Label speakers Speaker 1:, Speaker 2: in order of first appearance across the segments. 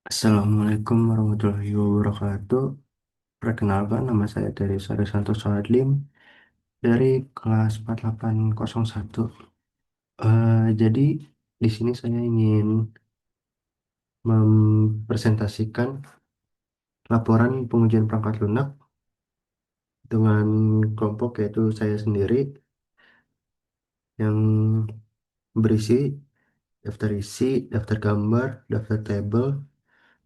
Speaker 1: Assalamualaikum warahmatullahi wabarakatuh. Perkenalkan, nama saya Dari Santoso Adlim dari kelas 4801. Jadi di sini saya ingin mempresentasikan laporan pengujian perangkat lunak dengan kelompok yaitu saya sendiri yang berisi daftar isi, daftar gambar, daftar tabel,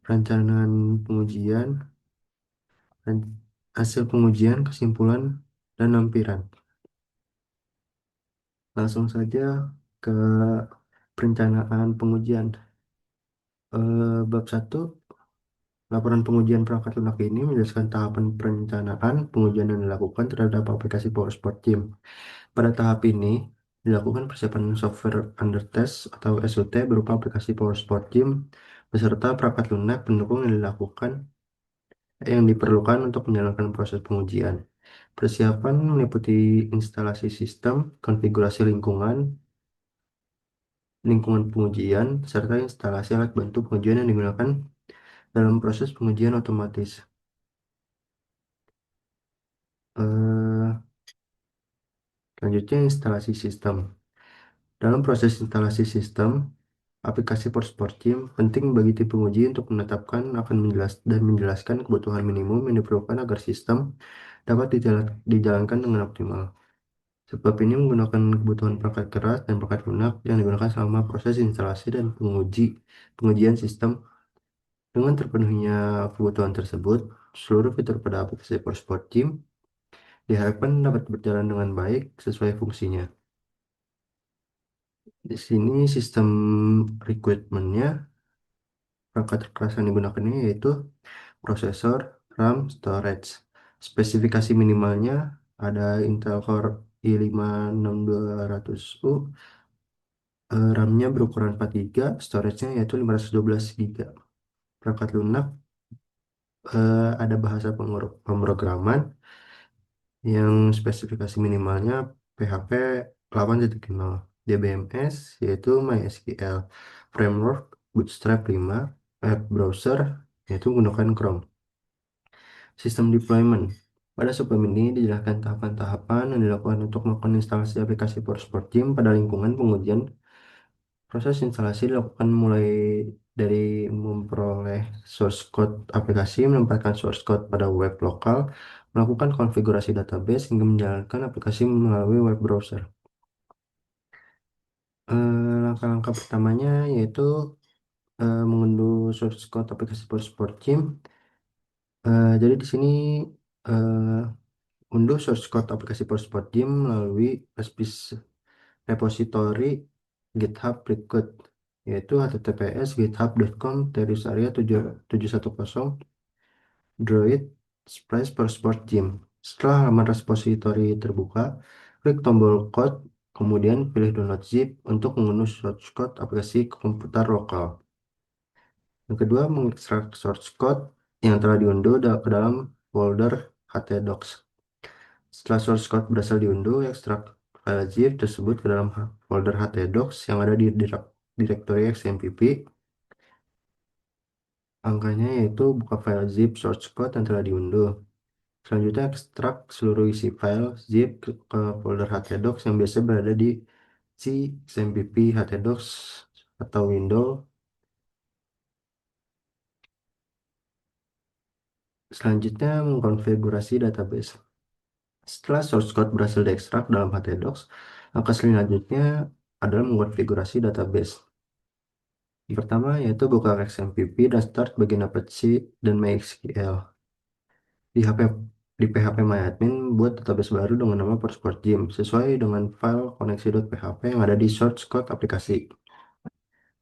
Speaker 1: perencanaan pengujian, dan hasil pengujian, kesimpulan, dan lampiran. Langsung saja ke perencanaan pengujian. Bab satu, laporan pengujian perangkat lunak ini menjelaskan tahapan perencanaan pengujian yang dilakukan terhadap aplikasi PowerSport Gym. Pada tahap ini, dilakukan persiapan software under test atau SUT berupa aplikasi PowerSport Gym beserta perangkat lunak pendukung yang diperlukan untuk menjalankan proses pengujian. Persiapan meliputi instalasi sistem, konfigurasi lingkungan pengujian, serta instalasi alat bantu pengujian yang digunakan dalam proses pengujian otomatis. Eh, Selanjutnya, instalasi sistem. Dalam proses instalasi sistem, aplikasi Sport Gym penting bagi tim penguji untuk menetapkan dan menjelaskan kebutuhan minimum yang diperlukan agar sistem dapat dijalankan dengan optimal. Sebab ini menggunakan kebutuhan perangkat keras dan perangkat lunak yang digunakan selama proses instalasi dan pengujian sistem. Dengan terpenuhinya kebutuhan tersebut, seluruh fitur pada aplikasi Sport Gym diharapkan dapat berjalan dengan baik sesuai fungsinya. Di sini sistem requirement-nya, perangkat keras yang digunakan ini yaitu prosesor, RAM, storage. Spesifikasi minimalnya ada Intel Core i5-6200U, RAM-nya berukuran 4 GB, storage-nya yaitu 512 GB. Perangkat lunak ada bahasa pemrograman yang spesifikasi minimalnya PHP 8.0, DBMS yaitu MySQL, Framework Bootstrap 5, web browser yaitu menggunakan Chrome. Sistem deployment. Pada sebelum ini dijelaskan tahapan-tahapan yang dilakukan untuk melakukan instalasi aplikasi Sport Gym pada lingkungan pengujian. Proses instalasi dilakukan mulai dari memperoleh source code aplikasi, menempatkan source code pada web lokal, melakukan konfigurasi database, hingga menjalankan aplikasi melalui web browser. Langkah-langkah pertamanya yaitu mengunduh source code aplikasi Sport Gym. Jadi di sini unduh source code aplikasi Sport Gym melalui repository GitHub berikut, yaitu https://github.com/710 droid sport gym. Setelah halaman repository terbuka, klik tombol code, kemudian pilih download zip untuk mengunduh source code aplikasi ke komputer lokal. Yang kedua, mengekstrak source code yang telah diunduh ke dalam folder htdocs. Setelah source code berhasil diunduh, ekstrak file zip tersebut ke dalam folder htdocs yang ada di direktori XMPP. Angkanya yaitu buka file zip source code yang telah diunduh. Selanjutnya, ekstrak seluruh isi file zip ke folder htdocs yang biasa berada di C XMPP htdocs atau window. Selanjutnya, mengkonfigurasi database. Setelah source code berhasil diekstrak dalam htdocs, langkah selanjutnya adalah mengkonfigurasi database. Yang pertama yaitu buka XMPP dan start bagian Apache dan MySQL. Di HP di phpMyAdmin, buat database baru dengan nama Sport Gym sesuai dengan file koneksi.php yang ada di source code aplikasi.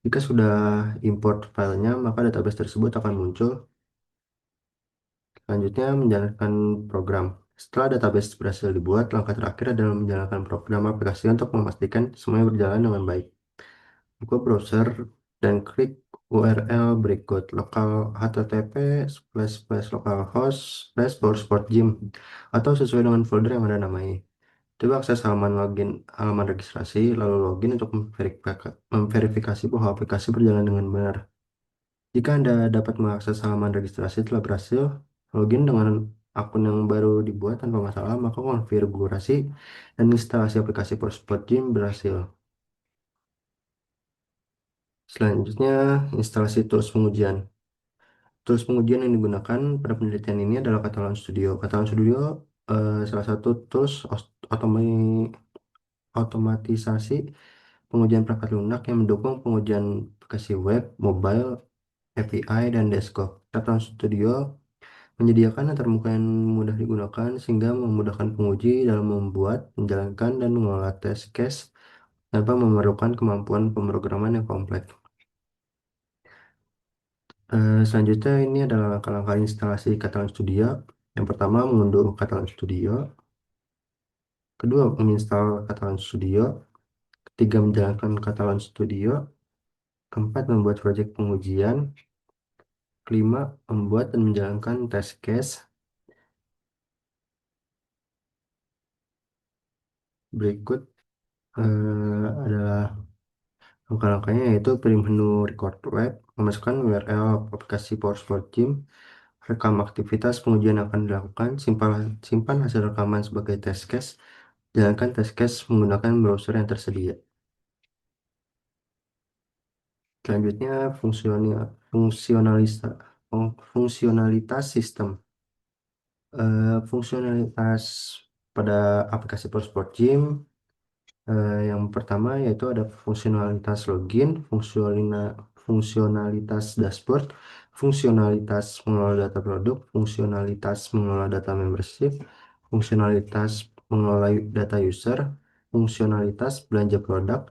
Speaker 1: Jika sudah import filenya, maka database tersebut akan muncul. Selanjutnya, menjalankan program. Setelah database berhasil dibuat, langkah terakhir adalah menjalankan program aplikasi untuk memastikan semuanya berjalan dengan baik. Buka browser dan klik URL berikut lokal http://localhost/PowerSport Gym atau sesuai dengan folder yang Anda namai. Coba akses halaman registrasi, lalu login untuk memverifikasi bahwa aplikasi berjalan dengan benar. Jika Anda dapat mengakses halaman registrasi telah berhasil login dengan akun yang baru dibuat tanpa masalah, maka konfigurasi dan instalasi aplikasi Prospot Gym berhasil. Selanjutnya, instalasi tools pengujian. Tools pengujian yang digunakan pada penelitian ini adalah Catalan Studio. Catalan Studio salah satu tools otomatisasi pengujian perangkat lunak yang mendukung pengujian aplikasi web, mobile, API, dan desktop. Catalan Studio menyediakan antarmuka yang mudah digunakan sehingga memudahkan penguji dalam membuat, menjalankan, dan mengelola test case tanpa memerlukan kemampuan pemrograman yang kompleks. Selanjutnya ini adalah langkah-langkah instalasi Catalan Studio. Yang pertama, mengunduh Catalan Studio. Kedua, menginstal Catalan Studio. Ketiga, menjalankan Catalan Studio. Keempat, membuat proyek pengujian. Kelima, membuat dan menjalankan test case. Berikut adalah langkah-langkahnya, yaitu pilih menu record web, memasukkan URL aplikasi PowerSpot Gym, rekam aktivitas pengujian yang akan dilakukan, simpan hasil rekaman sebagai test case, jalankan test case menggunakan browser yang tersedia. Selanjutnya, fungsionalitas, fungsionalitas sistem. Fungsionalitas pada aplikasi PowerSpot Gym yang pertama yaitu ada fungsionalitas login, fungsionalitas dashboard, fungsionalitas mengelola data produk, fungsionalitas mengelola data membership, fungsionalitas mengelola data user, fungsionalitas belanja produk,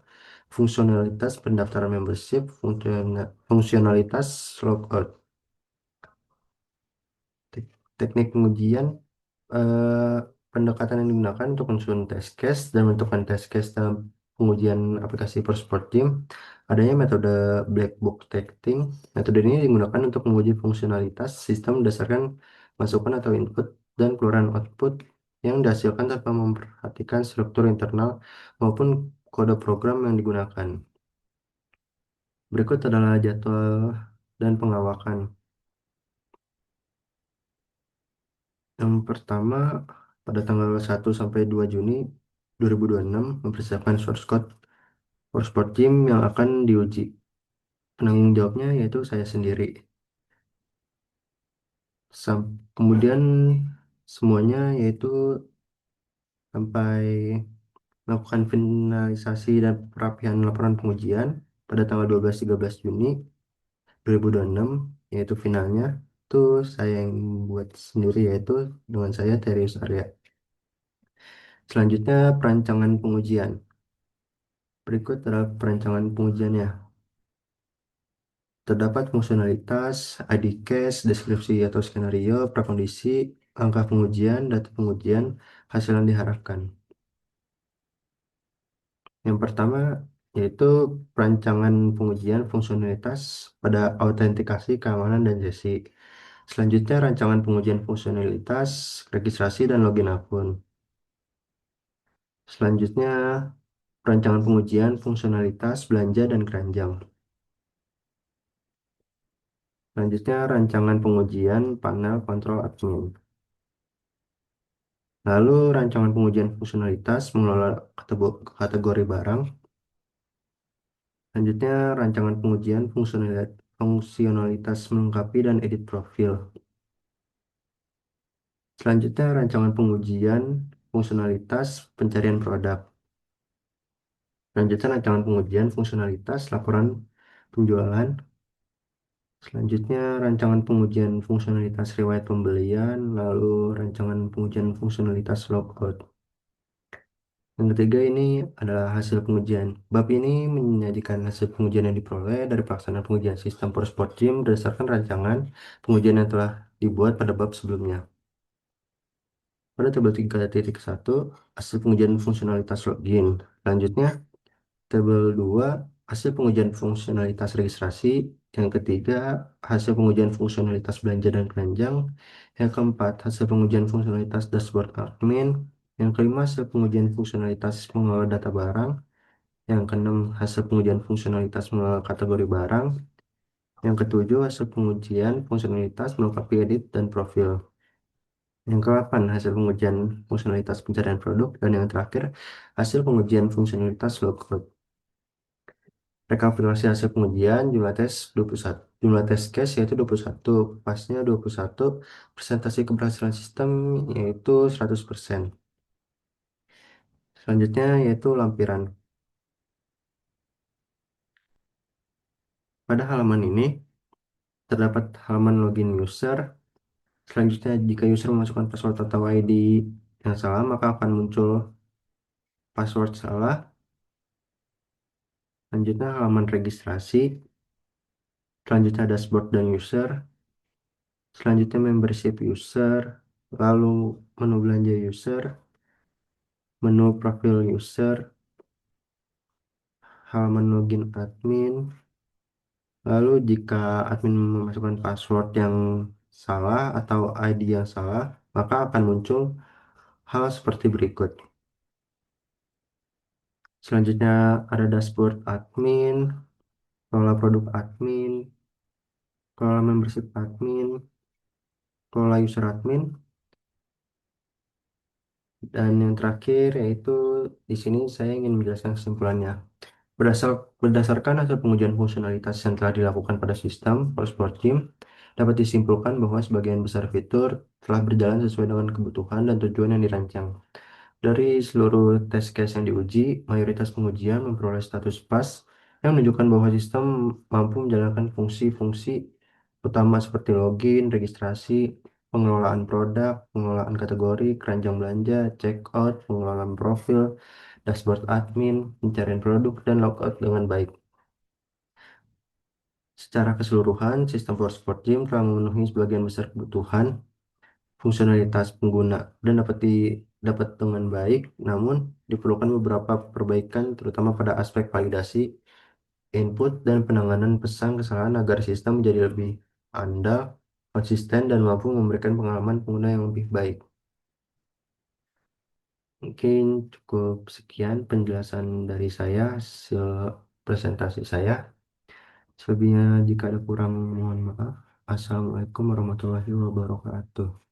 Speaker 1: fungsionalitas pendaftaran membership, fungsionalitas logout. Teknik pengujian, eh, pendekatan yang digunakan untuk menyusun test case dan menentukan test case dalam pengujian aplikasi Prosport Team. Adanya metode black box testing. Metode ini digunakan untuk menguji fungsionalitas sistem berdasarkan masukan atau input dan keluaran output yang dihasilkan tanpa memperhatikan struktur internal maupun kode program yang digunakan. Berikut adalah jadwal dan pengawakan. Yang pertama, pada tanggal 1 sampai 2 Juni 2026 mempersiapkan source code for sport team yang akan diuji. Penanggung jawabnya yaitu saya sendiri. Kemudian semuanya yaitu sampai melakukan finalisasi dan perapian laporan pengujian pada tanggal 12-13 Juni 2026, yaitu finalnya itu saya yang buat sendiri, yaitu dengan saya Terius Arya. Selanjutnya perancangan pengujian. Berikut adalah perancangan pengujiannya. Terdapat fungsionalitas, ID case, deskripsi atau skenario, prakondisi, langkah pengujian, data pengujian, hasil yang diharapkan. Yang pertama yaitu perancangan pengujian fungsionalitas pada autentikasi, keamanan, dan sesi. Selanjutnya rancangan pengujian fungsionalitas, registrasi, dan login akun. Selanjutnya perancangan pengujian fungsionalitas belanja dan keranjang. Selanjutnya rancangan pengujian panel kontrol admin. Lalu rancangan pengujian fungsionalitas mengelola kategori barang. Selanjutnya rancangan pengujian fungsionalitas melengkapi dan edit profil. Selanjutnya rancangan pengujian fungsionalitas pencarian produk. Selanjutnya rancangan pengujian fungsionalitas laporan penjualan. Selanjutnya rancangan pengujian fungsionalitas riwayat pembelian, lalu rancangan pengujian fungsionalitas logout. Yang ketiga ini adalah hasil pengujian. Bab ini menyajikan hasil pengujian yang diperoleh dari pelaksanaan pengujian sistem Prosport Gym berdasarkan rancangan pengujian yang telah dibuat pada bab sebelumnya. Pada tabel 3.1, hasil pengujian fungsionalitas login. Selanjutnya, tabel 2, hasil pengujian fungsionalitas registrasi. Yang ketiga, hasil pengujian fungsionalitas belanja dan keranjang. Yang keempat, hasil pengujian fungsionalitas dashboard admin. Yang kelima, hasil pengujian fungsionalitas mengelola data barang. Yang keenam, hasil pengujian fungsionalitas mengelola kategori barang. Yang ketujuh, hasil pengujian fungsionalitas melengkapi edit dan profil. Yang ke-8, hasil pengujian fungsionalitas pencarian produk. Dan yang terakhir, hasil pengujian fungsionalitas logout. Rekapitulasi hasil pengujian, jumlah tes 21. Jumlah tes case yaitu 21, pasnya 21, presentasi keberhasilan sistem yaitu 100%. Selanjutnya yaitu lampiran. Pada halaman ini terdapat halaman login user. Selanjutnya, jika user memasukkan password atau ID yang salah, maka akan muncul password salah. Selanjutnya, halaman registrasi. Selanjutnya, dashboard dan user. Selanjutnya, membership user. Lalu, menu belanja user. Menu profil user. Halaman login admin. Lalu, jika admin memasukkan password yang salah atau ID yang salah, maka akan muncul hal seperti berikut. Selanjutnya ada dashboard admin, kelola produk admin, kelola membership admin, kelola user admin, dan yang terakhir yaitu di sini saya ingin menjelaskan kesimpulannya. Berdasarkan hasil pengujian fungsionalitas yang telah dilakukan pada sistem Sport Gym, dapat disimpulkan bahwa sebagian besar fitur telah berjalan sesuai dengan kebutuhan dan tujuan yang dirancang. Dari seluruh test case yang diuji, mayoritas pengujian memperoleh status pas yang menunjukkan bahwa sistem mampu menjalankan fungsi-fungsi utama seperti login, registrasi, pengelolaan produk, pengelolaan kategori, keranjang belanja, checkout, pengelolaan profil, dashboard admin, pencarian produk, dan logout dengan baik. Secara keseluruhan, sistem For Sport Gym telah memenuhi sebagian besar kebutuhan fungsionalitas pengguna dan dapat dengan baik, namun diperlukan beberapa perbaikan terutama pada aspek validasi, input, dan penanganan pesan kesalahan agar sistem menjadi lebih andal, konsisten, dan mampu memberikan pengalaman pengguna yang lebih baik. Mungkin cukup sekian penjelasan dari saya, hasil presentasi saya. Selebihnya jika ada kurang mohon maaf. Assalamualaikum warahmatullahi wabarakatuh.